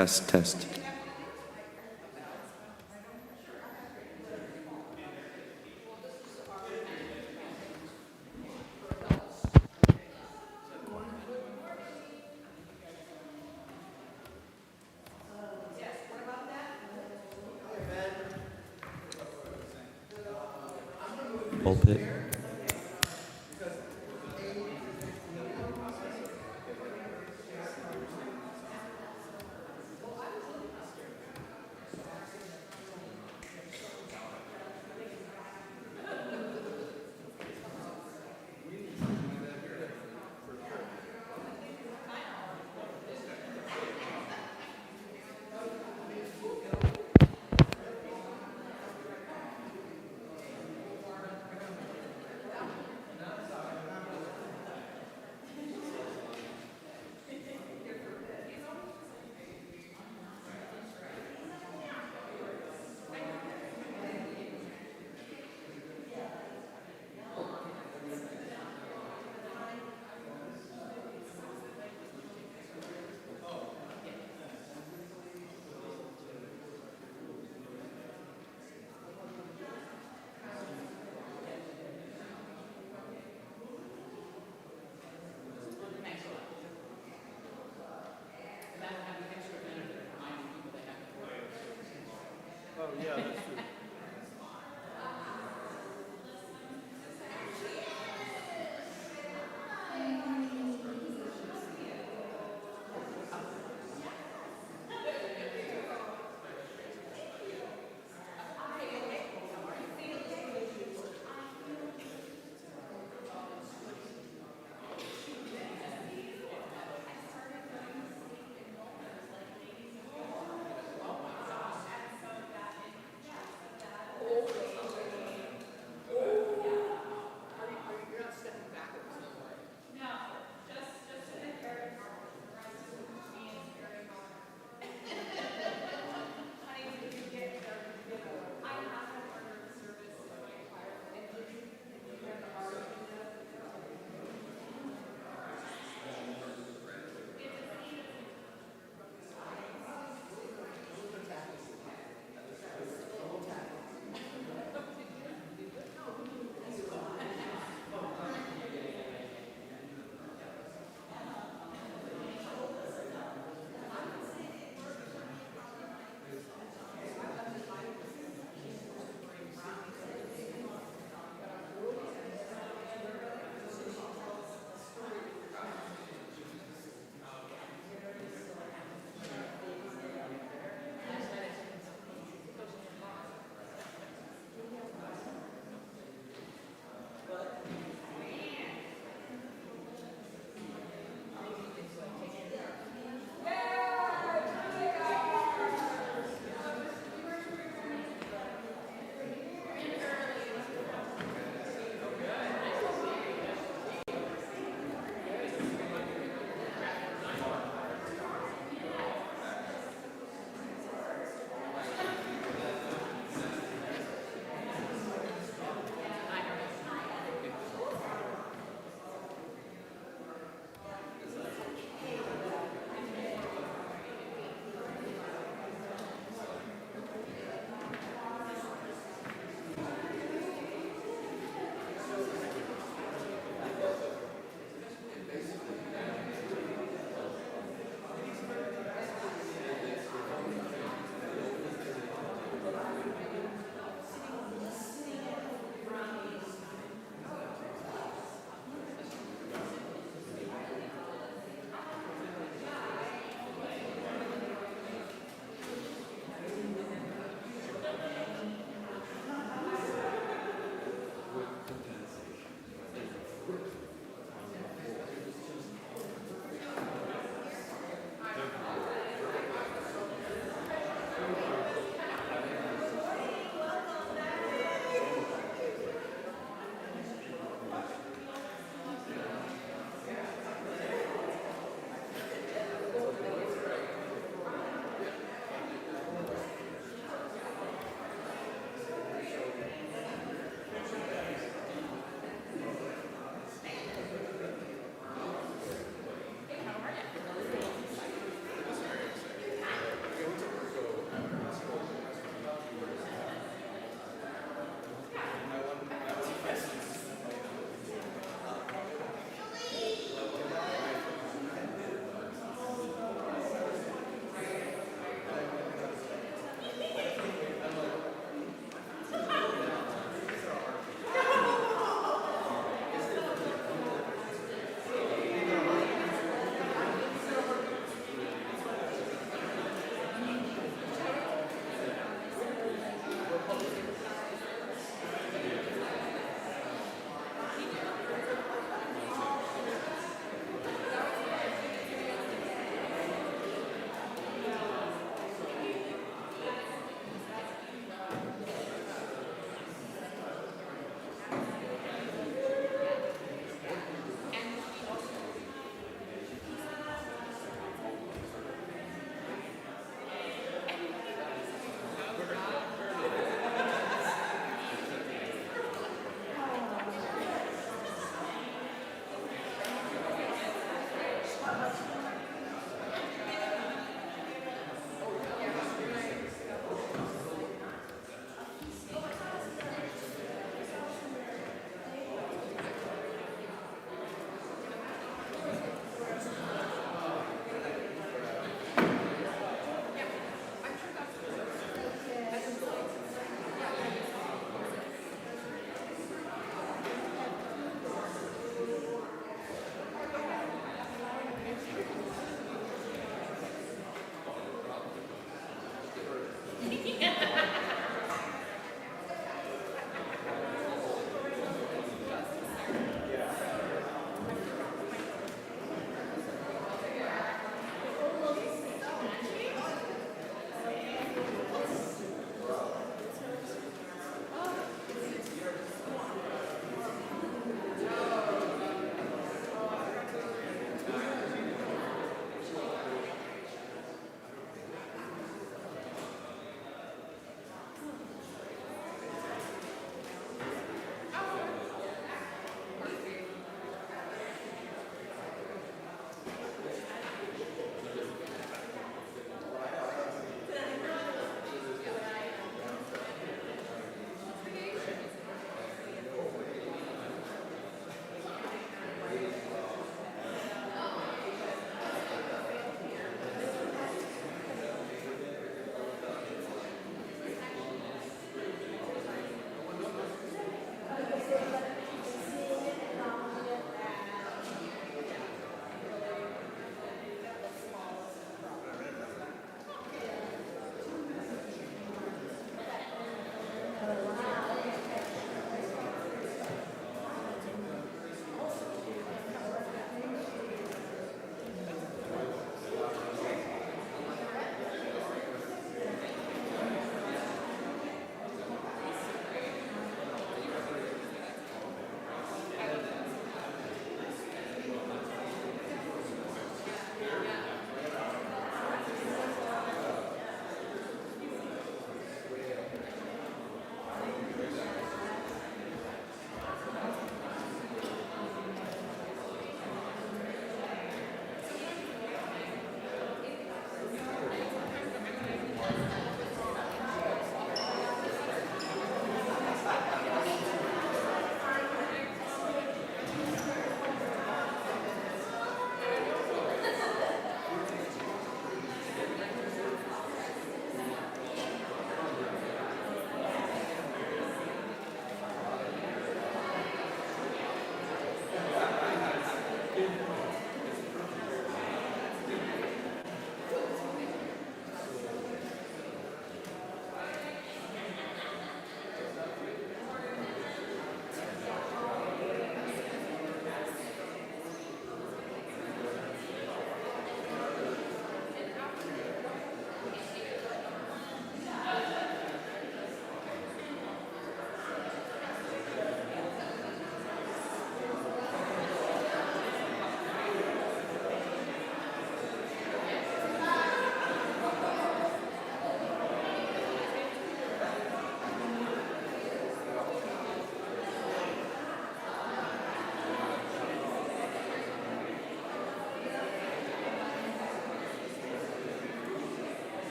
Test, test. Pulpit.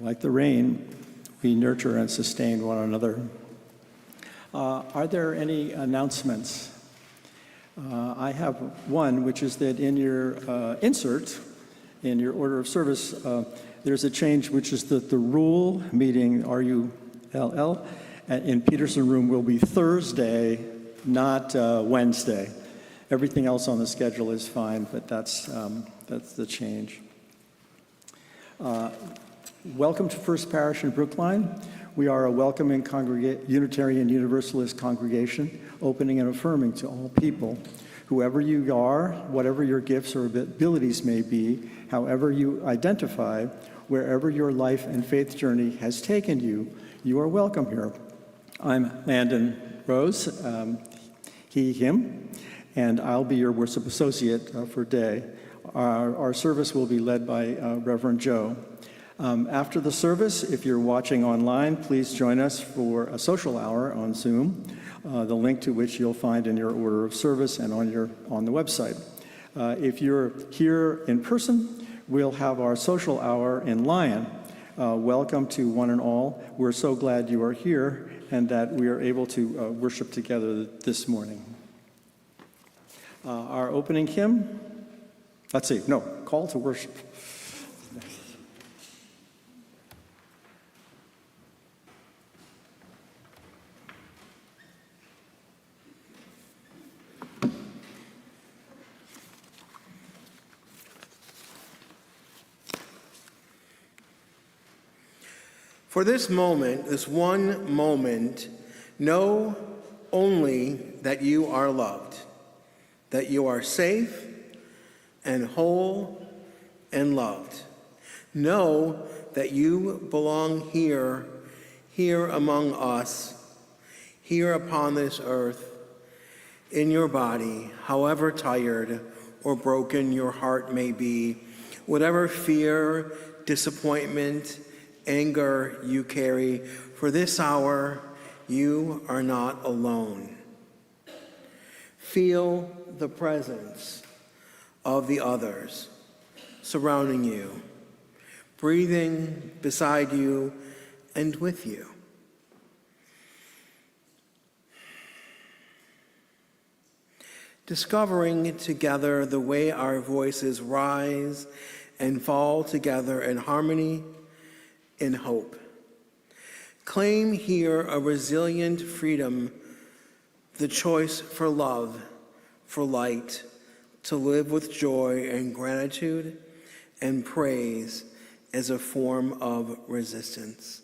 Like the rain, we nurture and sustain one another. Are there any announcements? I have one, which is that in your insert, in your order of service, there's a change, which is that the Rull meeting, R-U-L-L, in Peterson Room will be Thursday, not Wednesday. Everything else on the schedule is fine, but that's the change. Welcome to First Parish in Brookline. We are a welcoming Unitarian Universalist congregation, opening and affirming to all people. Whoever you are, whatever your gifts or abilities may be, however you identify, wherever your life and faith journey has taken you, you are welcome here. I'm Landon Rose, he, him, and I'll be your worship associate for day. Our service will be led by Reverend Joe. After the service, if you're watching online, please join us for a social hour on Zoom, the link to which you'll find in your order of service and on the website. If you're here in person, we'll have our social hour in Lyon. Welcome to one and all. We're so glad you are here and that we are able to worship together this morning. Our opening hymn, call to worship. For this moment, this one moment, know only that you are loved, that you are safe and whole and loved. Know that you belong here among us, here upon this earth, in your body, however tired or broken your heart may be, whatever fear, disappointment, anger you carry, for this hour you are not alone. Feel the presence of the others surrounding you, breathing beside you and with you. Discovering together the way our voices rise and fall together in harmony, in hope. Claim here a resilient freedom, the choice for love, for light, to live with joy and gratitude and praise as a form of resistance.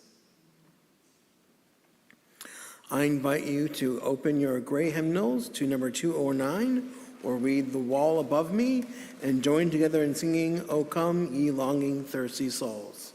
I invite you to open your gray hymnals to number 209 or read The Wall Above Me and join together in singing, O Come, Ye Longing, Thirsty Souls.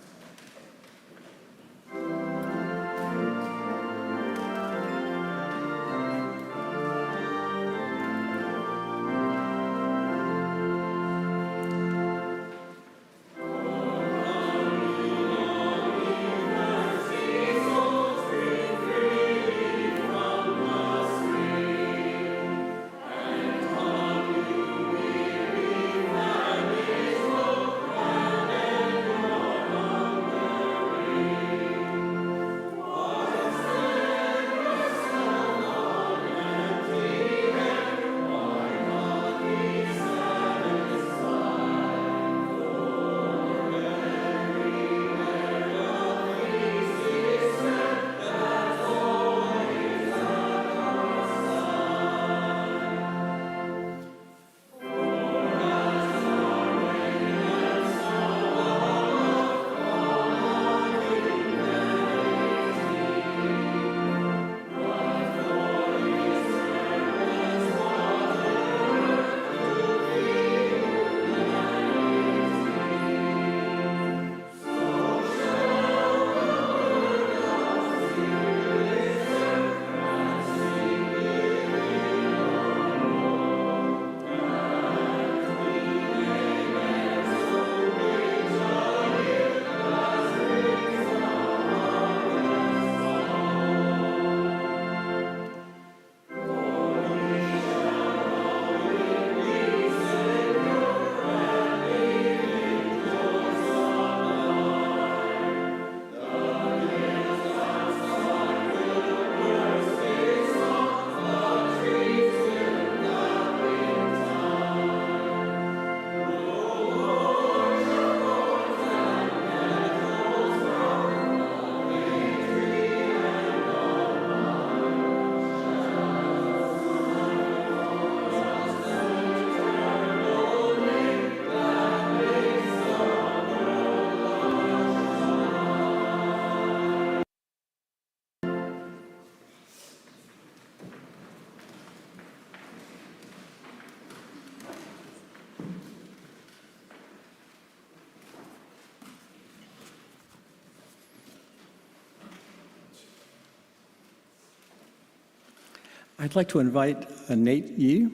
I'd like to invite Nate Yee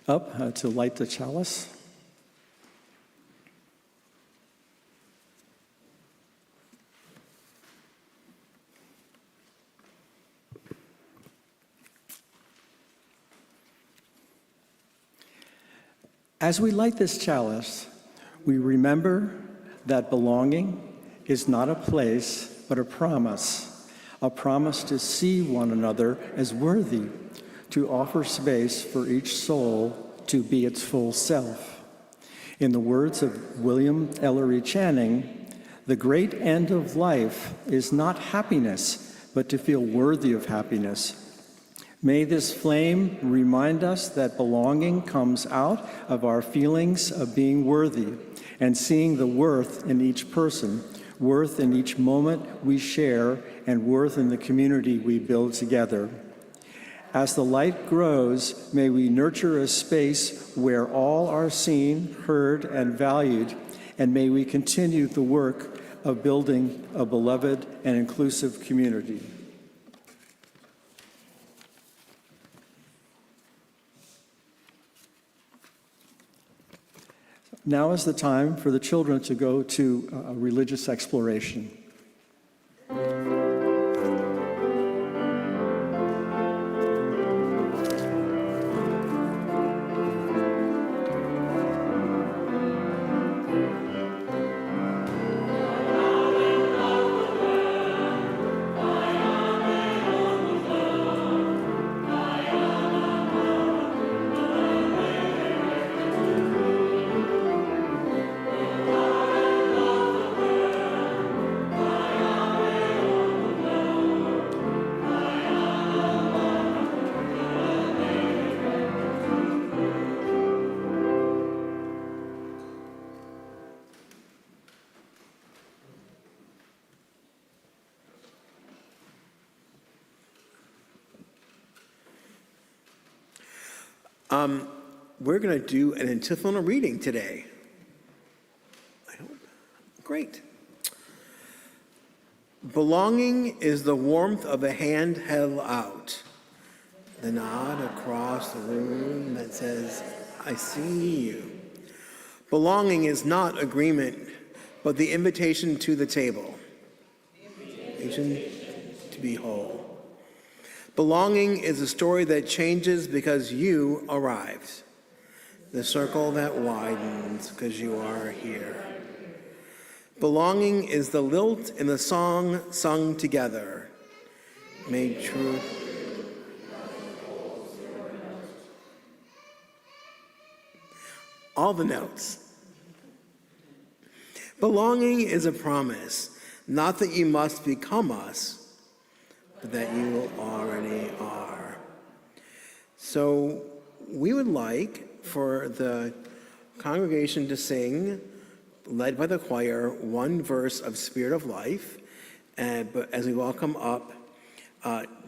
up to light the chalice. As we light this chalice, we remember that belonging is not a place, but a promise to see one another as worthy, to offer space for each soul to be its full self. In the words of William Ellery Channing, the great end of life is not happiness, but to feel worthy of happiness. May this flame remind us that belonging comes out of our feelings of being worthy and seeing the worth in each person, worth in each moment we share, and worth in the community we build together. As the light grows, may we nurture a space where all are seen, heard, and valued, and may we continue the work of building a beloved and inclusive community. Now is the time for the children to go to a religious exploration. We're going to do an antiphonal reading today. I hope. Great. Belonging is the warmth of a hand held out, the nod across the room that says, I see you. Belonging is not agreement, but the invitation to the table. Invitation to be whole. Belonging is a story that changes because you arrived. The circle that widens because you are here. Belonging is the lilt in the song sung together, made true. All the notes. Belonging is a promise, not that you must become us, but that you already are. So we would like for the congregation to sing, led by the choir, one verse of Spirit of Life, but as we welcome up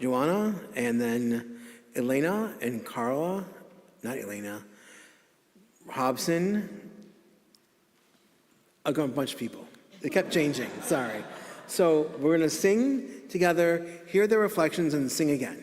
Joanna and then Elena and Carla, not Elena, Hobson, a bunch of people. They kept changing, sorry. So we're going to sing together, hear their reflections, and sing again.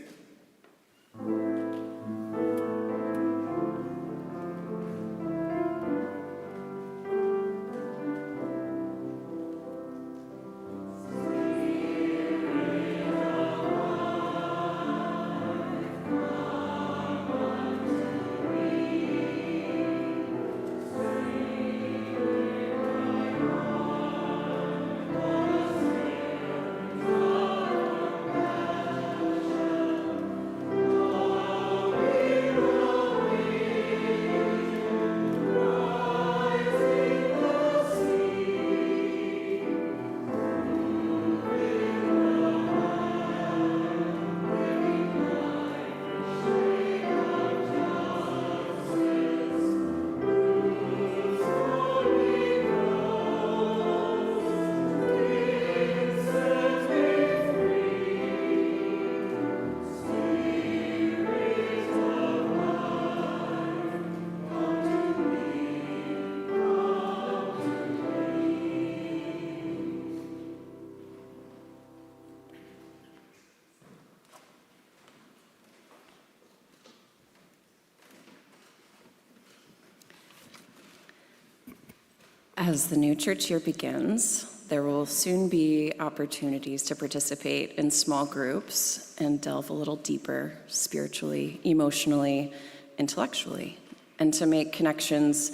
As the new church year begins, there will soon be opportunities to participate in small groups and delve a little deeper spiritually, emotionally, intellectually, and to make connections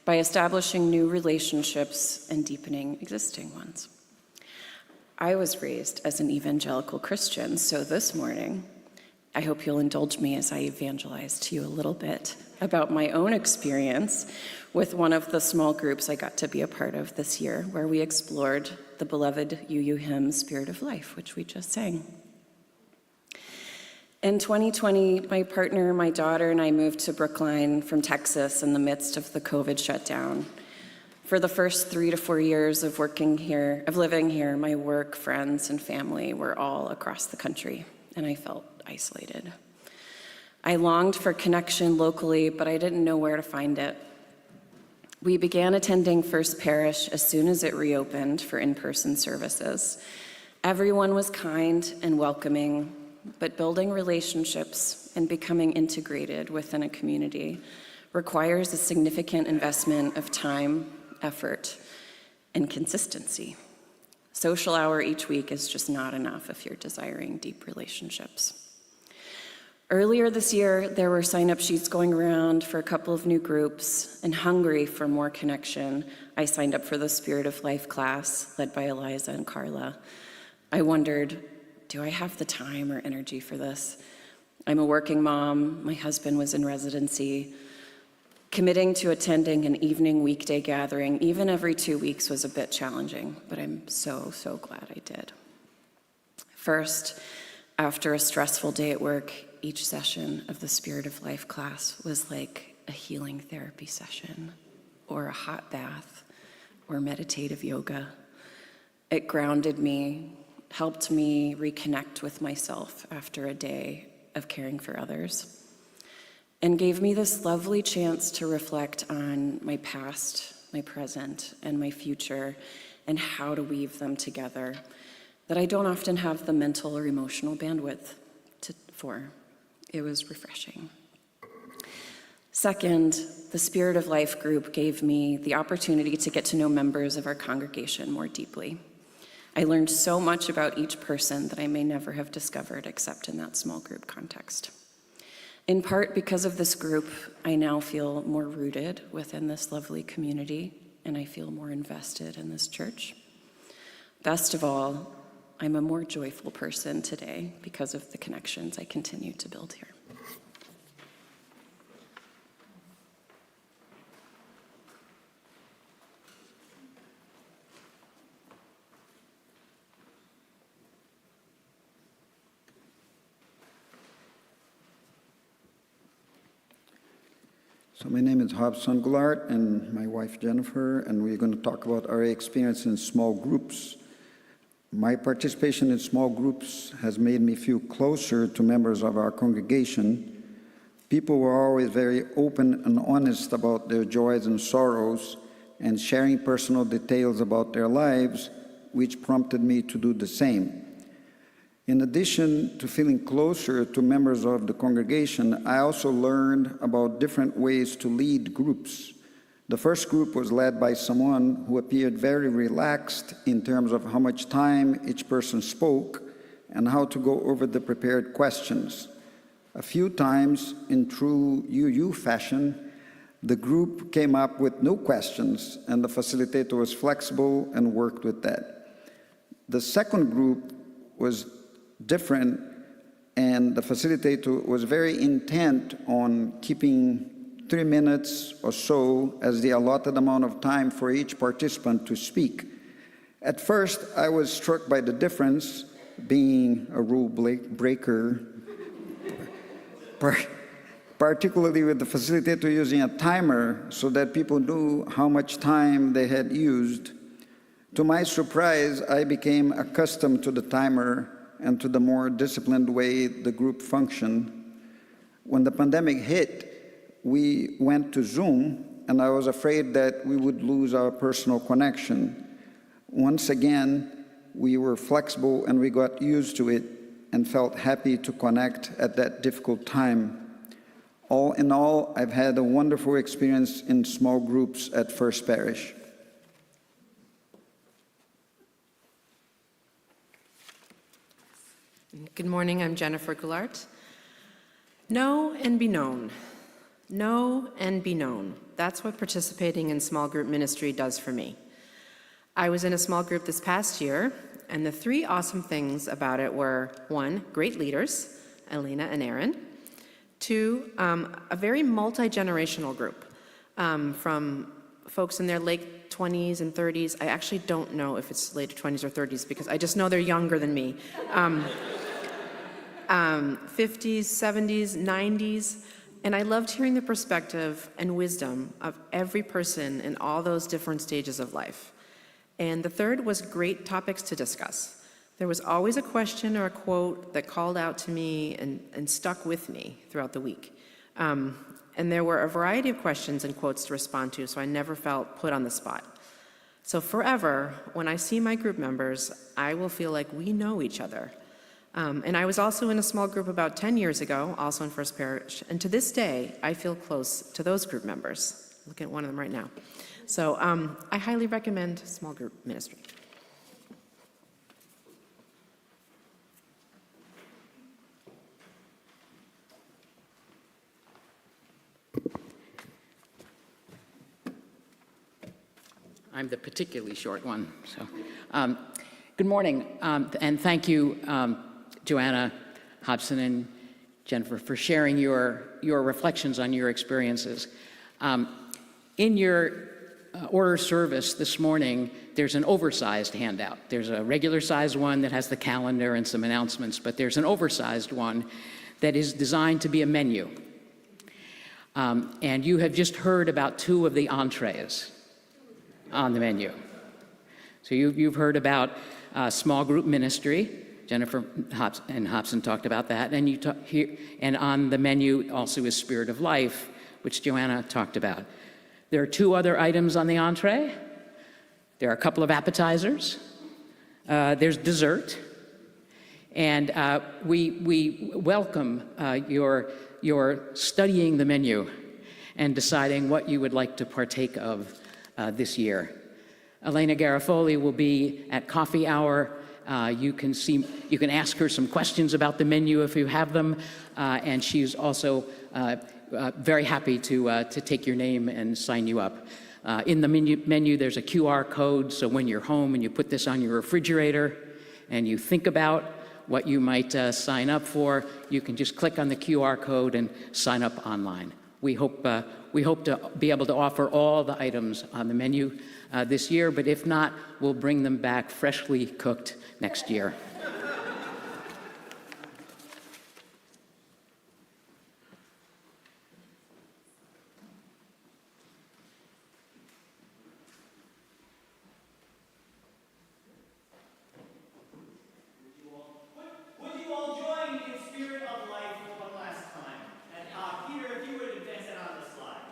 by establishing new relationships and deepening existing ones. I was raised as an evangelical Christian, so this morning, I hope you'll indulge me as I evangelize to you a little bit about my own experience with one of the small groups I got to be a part of this year, where we explored the beloved UU hymn, Spirit of Life, which we just sang. In 2020, my partner, my daughter, and I moved to Brookline from Texas in the midst of the COVID shutdown. For the first 3 to 4 years of living here, my work, friends, and family were all across the country, and I felt isolated. I longed for connection locally, but I didn't know where to find it. We began attending First Parish as soon as it reopened for in-person services. Everyone was kind and welcoming, but building relationships and becoming integrated within a community requires a significant investment of time, effort, and consistency. Social hour each week is just not enough if you're desiring deep relationships. Earlier this year, there were sign-up sheets going around for a couple of new groups, and hungry for more connection, I signed up for the Spirit of Life class led by Eliza and Carla. I wondered, do I have the time or energy for this? I'm a working mom, my husband was in residency. Committing to attending an evening weekday gathering, even every 2 weeks, was a bit challenging, but I'm so glad I did. First, after a stressful day at work, each session of the Spirit of Life class was like a healing therapy session, or a hot bath, or meditative yoga. It grounded me, helped me reconnect with myself after a day of caring for others, and gave me this lovely chance to reflect on my past, my present, and my future, and how to weave them together that I don't often have the mental or emotional bandwidth for. It was refreshing. Second, the Spirit of Life group gave me the opportunity to get to know members of our congregation more deeply. I learned so much about each person that I may never have discovered except in that small group context. In part because of this group, I now feel more rooted within this lovely community, and I feel more invested in this church. Best of all, I'm a more joyful person today because of the connections I continue to build here. So my name is Hobson Goulart and my wife Jennifer, and we're going to talk about our experience in small groups. My participation in small groups has made me feel closer to members of our congregation. People were always very open and honest about their joys and sorrows and sharing personal details about their lives, which prompted me to do the same. In addition to feeling closer to members of the congregation, I also learned about different ways to lead groups. The first group was led by someone who appeared very relaxed in terms of how much time each person spoke and how to go over the prepared questions. A few times, in true UU fashion, the group came up with no questions, and the facilitator was flexible and worked with that. The second group was different, and the facilitator was very intent on keeping 3 minutes or so as the allotted amount of time for each participant to speak. At first, I was struck by the difference, being a rule breaker, particularly with the facilitator using a timer so that people knew how much time they had used. To my surprise, I became accustomed to the timer and to the more disciplined way the group functioned. When the pandemic hit, we went to Zoom, and I was afraid that we would lose our personal connection. Once again, we were flexible and we got used to it and felt happy to connect at that difficult time. All in all, I've had a wonderful experience in small groups at First Parish. Good morning, I'm Jennifer Goulart. Know and be known. Know and be known. That's what participating in small group ministry does for me. I was in a small group this past year, and the three awesome things about it were, 1, great leaders, Elena and Aaron. 2, a very multi-generational group from folks in their late 20s and 30s. I actually don't know if it's late 20s or 30s because I just know they're younger than me. 50s, 70s, 90s. And I loved hearing the perspective and wisdom of every person in all those different stages of life. And the third was great topics to discuss. There was always a question or a quote that called out to me and stuck with me throughout the week. And there were a variety of questions and quotes to respond to, so I never felt put on the spot. So forever, when I see my group members, I will feel like we know each other. And I was also in a small group about 10 years ago, also in First Parish, and to this day, I feel close to those group members. Look at one of them right now. So I highly recommend small group ministry. I'm the particularly short one. So, good morning, and thank you, Joanna Hobson and Jennifer, for sharing your reflections on your experiences. In your order of service this morning, there's an oversized handout. There's a regular sized one that has the calendar and some announcements, but there's an oversized one that is designed to be a menu. And you have just heard about 2 of the entrees on the menu. So you've heard about small group ministry. Jennifer Hobson talked about that. And on the menu also is Spirit of Life, which Joanna talked about. There are 2 other items on the entree. There are a couple of appetizers. There's dessert. And we welcome your studying the menu and deciding what you would like to partake of this year. Elena Garofoli will be at coffee hour. You can ask her some questions about the menu if you have them, and she's also very happy to take your name and sign you up. In the menu, there's a QR code, so when you're home and you put this on your refrigerator and you think about what you might sign up for, you can just click on the QR code and sign up online. We hope to be able to offer all the items on the menu this year, but if not, we'll bring them back freshly cooked next year. Would you all join in Spirit of Life one last time? And Peter, if you would advance it on the slide.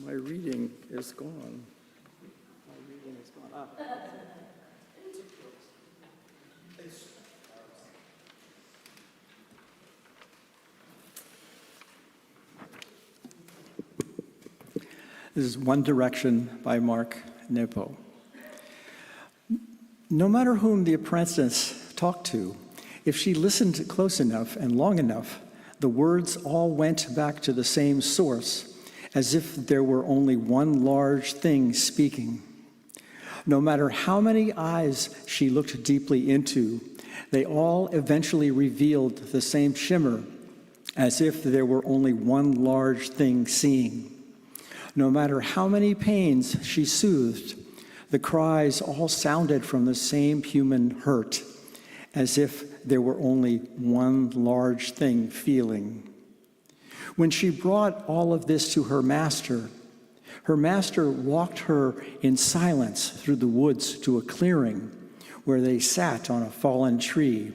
My reading is gone. My reading is gone. This is One Direction by Mark Nepo. No matter whom the apprentice talked to, if she listened close enough and long enough, the words all went back to the same source, as if there were only one large thing speaking. No matter how many eyes she looked deeply into, they all eventually revealed the same shimmer, as if there were only one large thing seeing. No matter how many pains she soothed, the cries all sounded from the same human hurt, as if there were only one large thing feeling. When she brought all of this to her master walked her in silence through the woods to a clearing where they sat on a fallen tree.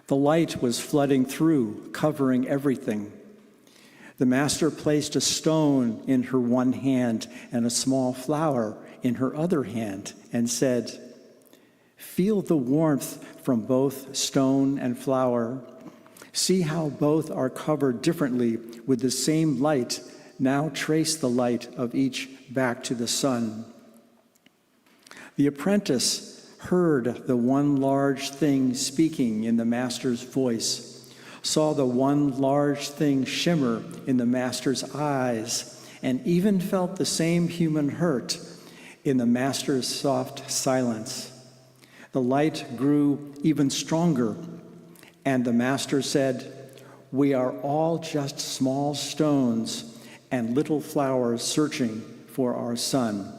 The light was flooding through, covering everything. The master placed a stone in her one hand and a small flower in her other hand and said, "Feel the warmth from both stone and flower. See how both are covered differently with the same light. Now trace the light of each back to the sun." The apprentice heard the one large thing speaking in the master's voice, saw the one large thing shimmer in the master's eyes, and even felt the same human hurt in the master's soft silence. The light grew even stronger, and the master said, "We are all just small stones and little flowers searching for our sun.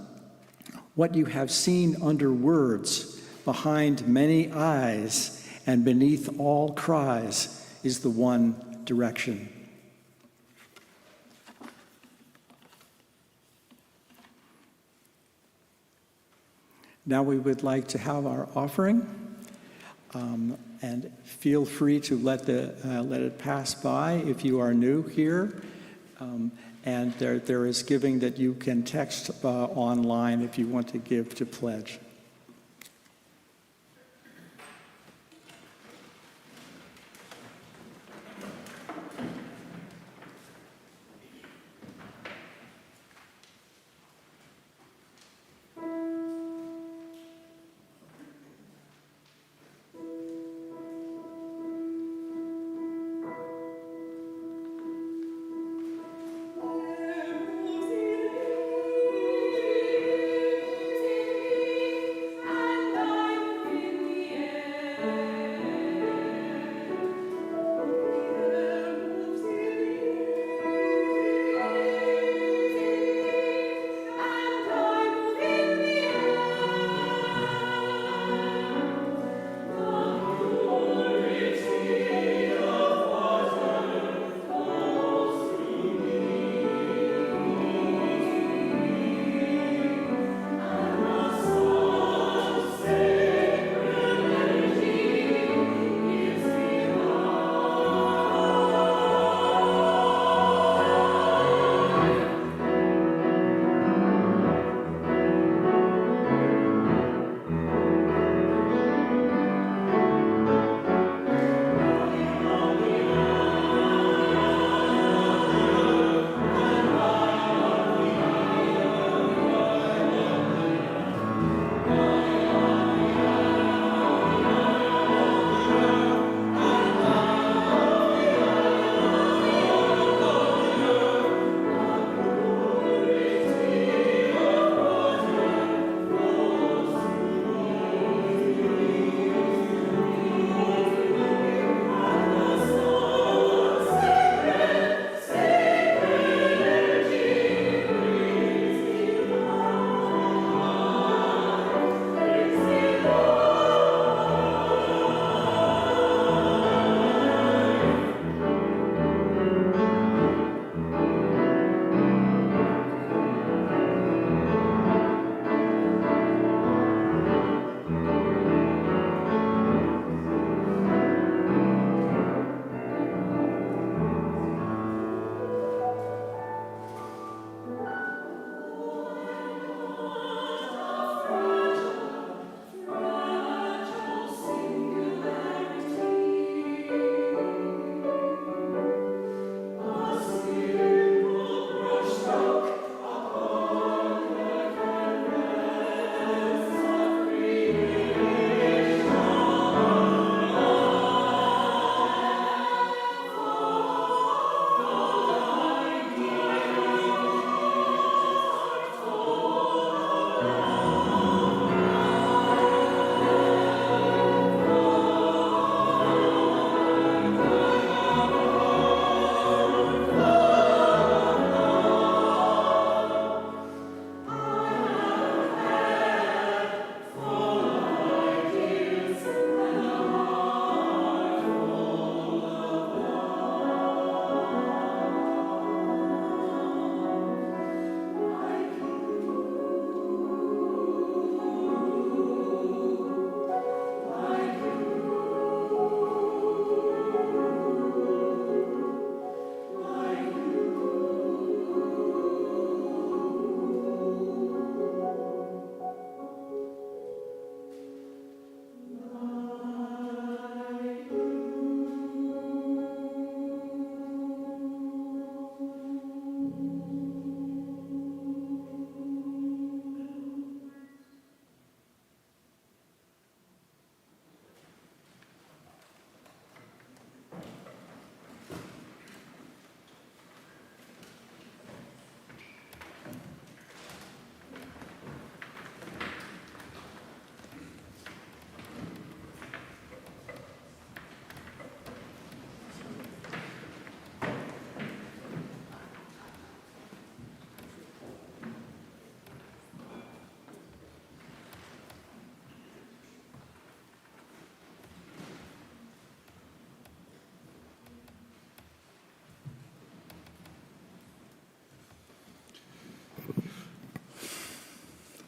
What you have seen under words, behind many eyes, and beneath all cries is the one direction." Now we would like to have our offering, and feel free to let it pass by if you are new here. And there is giving that you can text online if you want to give to pledge.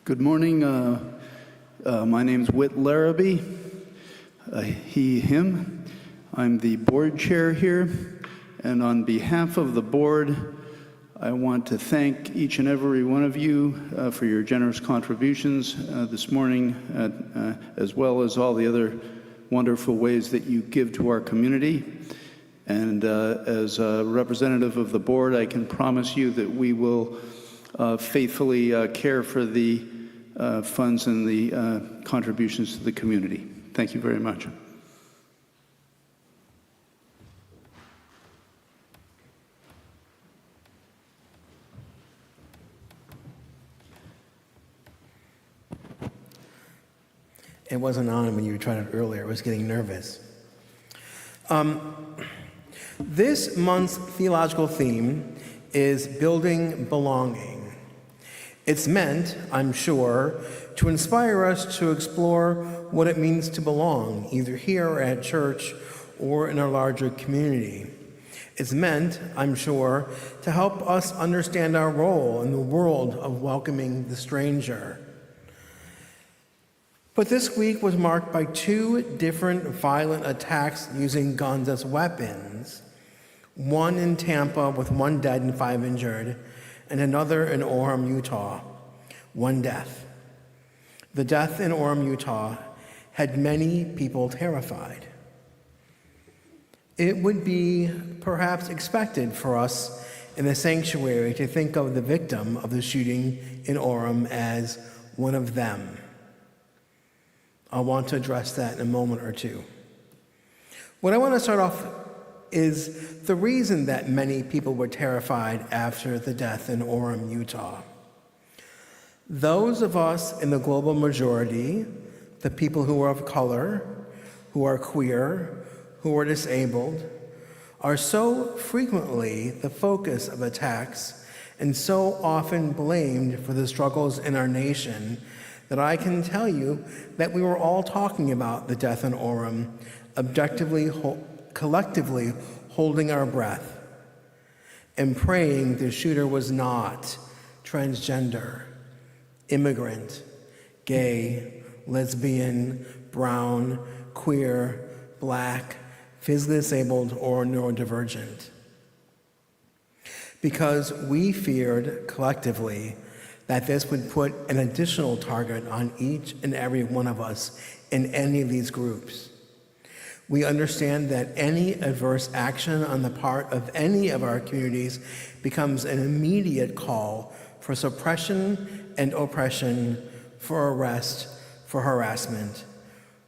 Good morning. My name's Whit Larrabee, he, him. I'm the board chair here, and on behalf of the board, I want to thank each and every one of you for your generous contributions this morning, as well as all the other wonderful ways that you give to our community. And as a representative of the board, I can promise you that we will faithfully care for the funds and the contributions to the community. Thank you very much. It wasn't on when you were trying it earlier. I was getting nervous. This month's theological theme is building belonging. It's meant, I'm sure, to inspire us to explore what it means to belong, either here or at church or in our larger community. It's meant, I'm sure, to help us understand our role in the world of welcoming the stranger. But this week was marked by two different violent attacks using guns as weapons. One in Tampa with 1 dead and 5 injured, and another in Orem, Utah, 1 death. The death in Orem, Utah had many people terrified. It would be perhaps expected for us in the sanctuary to think of the victim of the shooting in Orem as one of them. I want to address that in a moment or two. What I want to start off is the reason that many people were terrified after the death in Orem, Utah. Those of us in the global majority, the people who are of color, who are queer, who are disabled, are so frequently the focus of attacks and so often blamed for the struggles in our nation that I can tell you that we were all talking about the death in Orem, objectively, collectively holding our breath and praying the shooter was not transgender, immigrant, gay, lesbian, brown, queer, black, physically disabled, or neurodivergent. Because we feared collectively that this would put an additional target on each and every one of us in any of these groups. We understand that any adverse action on the part of any of our communities becomes an immediate call for suppression and oppression, for arrest, for harassment,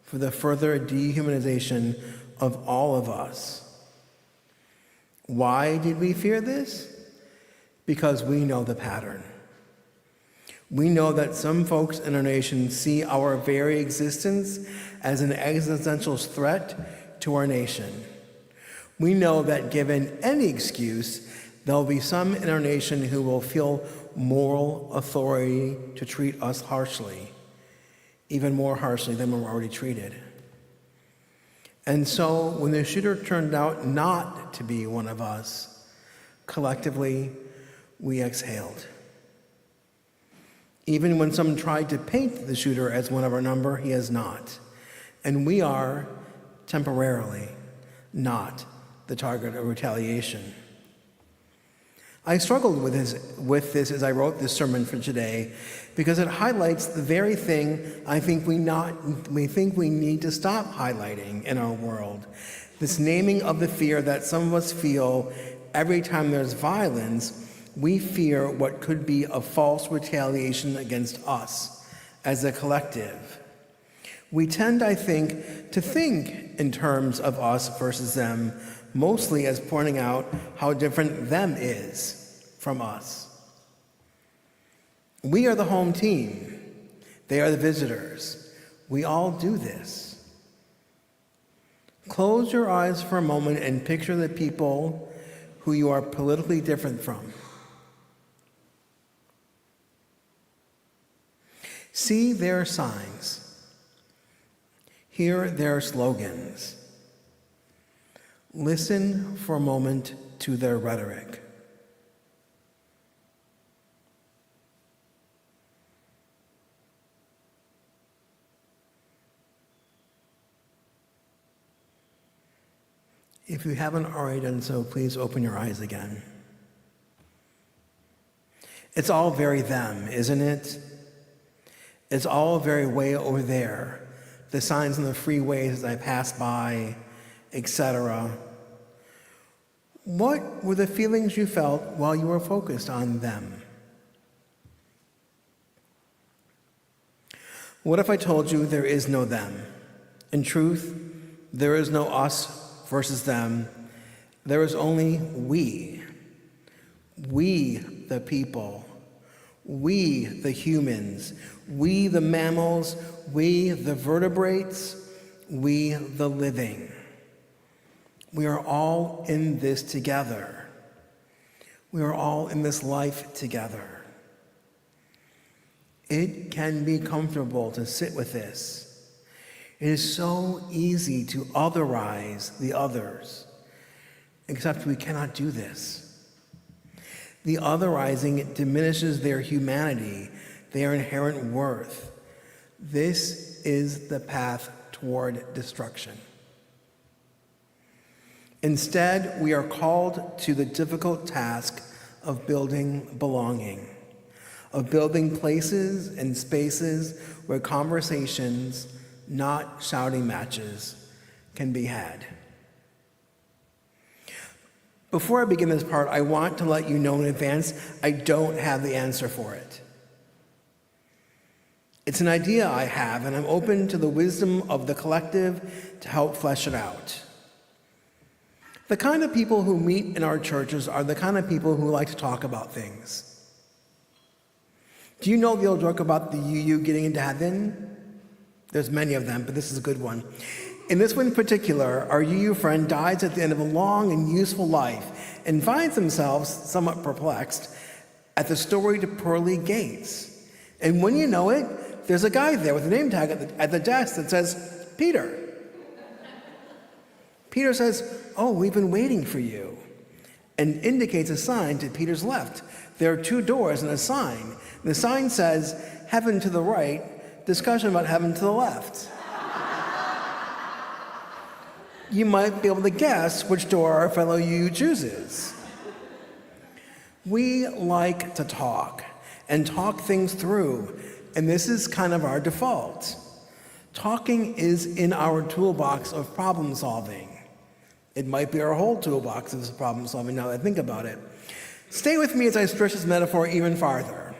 for the further dehumanization of all of us. Why did we fear this? Because we know the pattern. We know that some folks in our nation see our very existence as an existential threat to our nation. We know that given any excuse, there'll be some in our nation who will feel moral authority to treat us harshly, even more harshly than we're already treated. And so when the shooter turned out not to be one of us, collectively, we exhaled. Even when some tried to paint the shooter as one of our number, he is not. And we are, temporarily, not the target of retaliation. I struggled with this as I wrote this sermon for today because it highlights the very thing I think we need to stop highlighting in our world. This naming of the fear that some of us feel every time there's violence. We fear what could be a false retaliation against us as a collective. We tend, I think, to think in terms of us versus them, mostly as pointing out how different them is from us. We are the home team. They are the visitors. We all do this. Close your eyes for a moment and picture the people who you are politically different from. See their signs. Hear their slogans. Listen for a moment to their rhetoric. If you haven't already done so, please open your eyes again. It's all very them, isn't it? It's all very way over there. The signs on the freeways as I pass by, etc. What were the feelings you felt while you were focused on them? What if I told you there is no them? In truth, there is no us versus them. There is only we. We, the people. We, the humans. We, the mammals. We, the vertebrates. We, the living. We are all in this together. We are all in this life together. It can be comfortable to sit with this. It is so easy to otherize the others, except we cannot do this. The otherizing diminishes their humanity, their inherent worth. This is the path toward destruction. Instead, we are called to the difficult task of building belonging, of building places and spaces where conversations, not shouting matches, can be had. Before I begin this part, I want to let you know in advance, I don't have the answer for it. It's an idea I have, and I'm open to the wisdom of the collective to help flesh it out. The kind of people who meet in our churches are the kind of people who like to talk about things. Do you know the old joke about the UU getting into heaven? There's many of them, but this is a good one. In this one in particular, our UU friend dies at the end of a long and useful life and finds themselves somewhat perplexed at the storied pearly gates. And when you know it, there's a guy there with a name tag at the desk that says, Peter. Peter says, oh, we've been waiting for you, and indicates a sign to Peter's left. There are two doors and a sign. The sign says, heaven to the right, discussion about heaven to the left. You might be able to guess which door our fellow UU chooses. We like to talk and talk things through, and this is kind of our default. Talking is in our toolbox of problem solving. It might be our whole toolbox of problem solving now that I think about it. Stay with me as I stretch this metaphor even farther.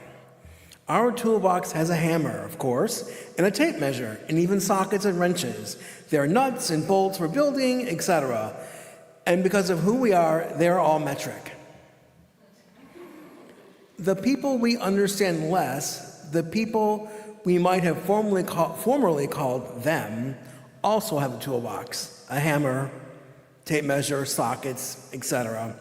Our toolbox has a hammer, of course, and a tape measure, and even sockets and wrenches. There are nuts and bolts for building, etc. And because of who we are, they're all metric. The people we understand less, the people we might have formerly called them, also have a toolbox, a hammer, tape measure, sockets, etc.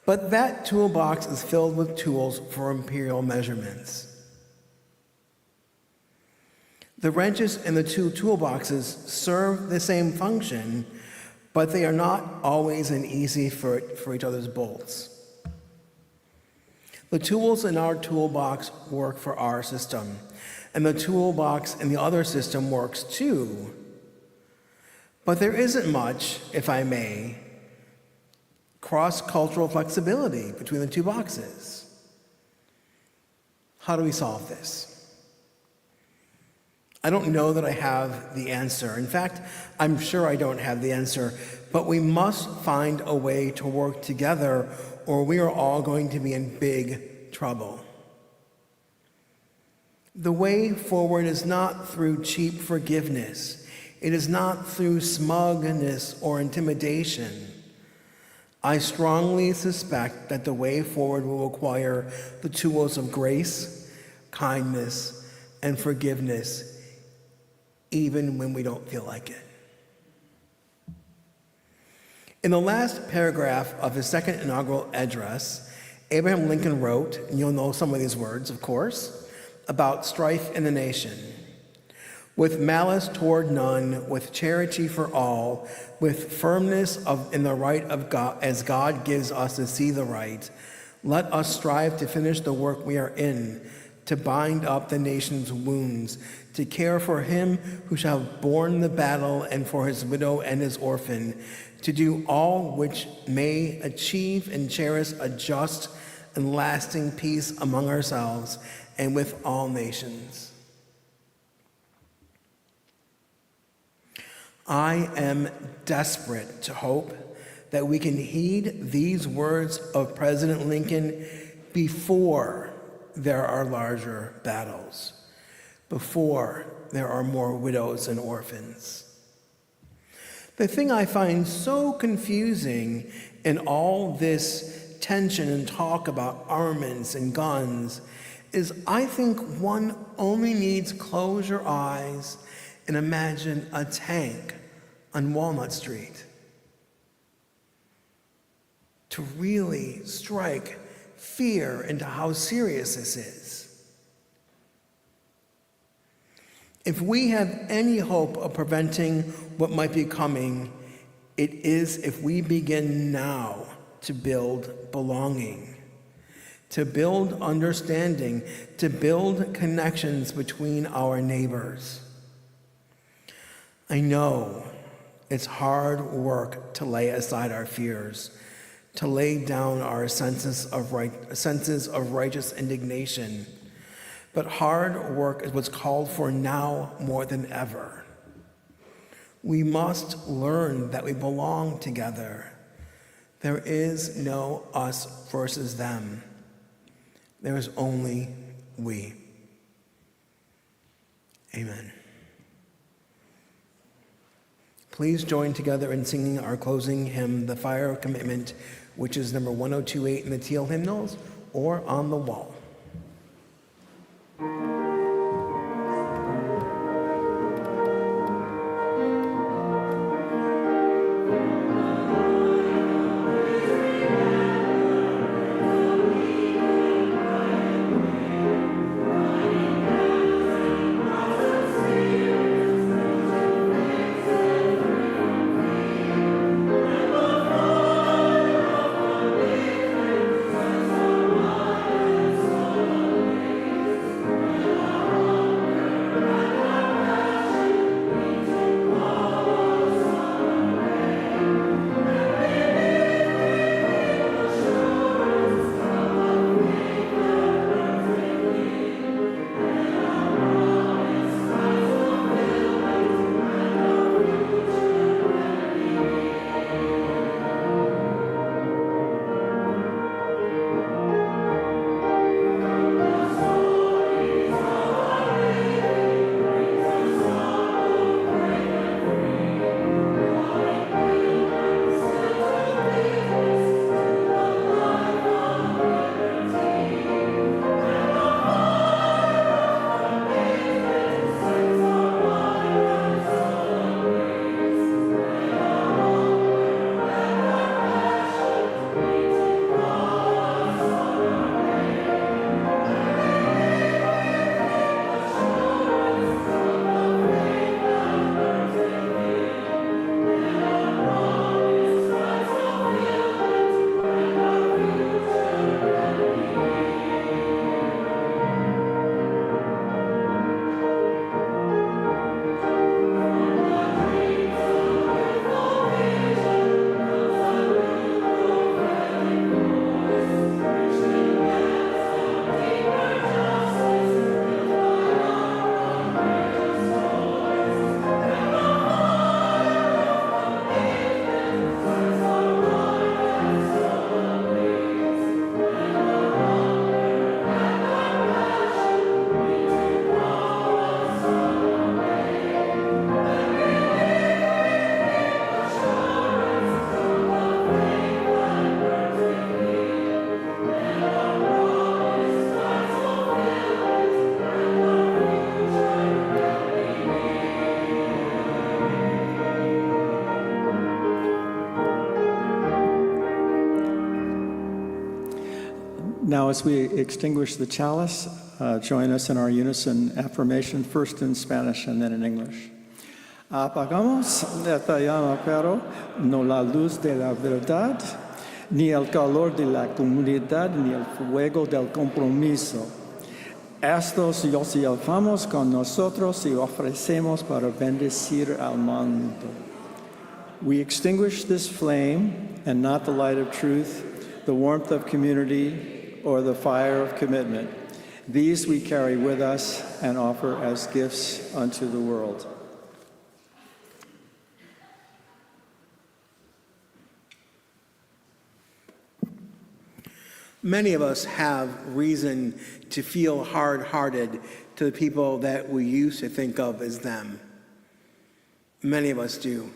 But that toolbox is filled with tools for imperial measurements. The wrenches in the two toolboxes serve the same function, but they are not always an easy for each other's bolts. The tools in our toolbox work for our system, and the toolbox in the other system works too. But there isn't much, if I may, cross-cultural flexibility between the two boxes. How do we solve this? I don't know that I have the answer. In fact, I'm sure I don't have the answer, but we must find a way to work together or we are all going to be in big trouble. The way forward is not through cheap forgiveness. It is not through smugness or intimidation. I strongly suspect that the way forward will require the tools of grace, kindness, and forgiveness, even when we don't feel like it. In the last paragraph of his second inaugural address, Abraham Lincoln wrote, and you'll know some of these words, of course, about strife in the nation. With malice toward none, with charity for all, with firmness in the right of God, as God gives us to see the right, let us strive to finish the work we are in, to bind up the nation's wounds, to care for him who shall have borne the battle, and for his widow and his orphan, to do all which may achieve and cherish a just and lasting peace among ourselves and with all nations. I am desperate to hope that we can heed these words of President Lincoln before there are larger battles, before there are more widows and orphans. The thing I find so confusing in all this tension and talk about armaments and guns is I think one only needs close your eyes and imagine a tank on Walnut Street to really strike fear into how serious this is. If we have any hope of preventing what might be coming, it is if we begin now to build belonging, to build understanding, to build connections between our neighbors. I know it's hard work to lay aside our fears, to lay down our senses of righteous indignation. But hard work is what's called for now more than ever. We must learn that we belong together. There is no us versus them. There is only we. Amen. Please join together in singing our closing hymn, The Fire of Commitment, which is number 1028 in the Teal hymnals or on the wall. Now, as we extinguish the chalice, join us in our unison affirmation, first in Spanish and then in English. Apagamos esta llama, pero no la luz de la verdad, ni el calor de la comunidad, ni el fuego del compromiso. Estos los llevamos con nosotros y ofrecemos para bendecir al mundo. We extinguish this flame and not the light of truth, the warmth of community, or the fire of commitment. These we carry with us and offer as gifts unto the world. Many of us have reason to feel hard-hearted to the people that we used to think of as them. Many of us do.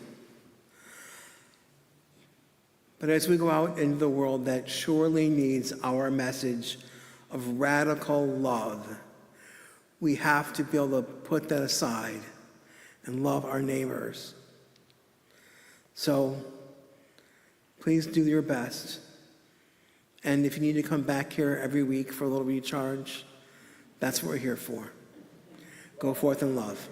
But as we go out into the world that surely needs our message of radical love, we have to be able to put that aside and love our neighbors. So please do your best. And if you need to come back here every week for a little recharge, that's what we're here for. Go forth in love.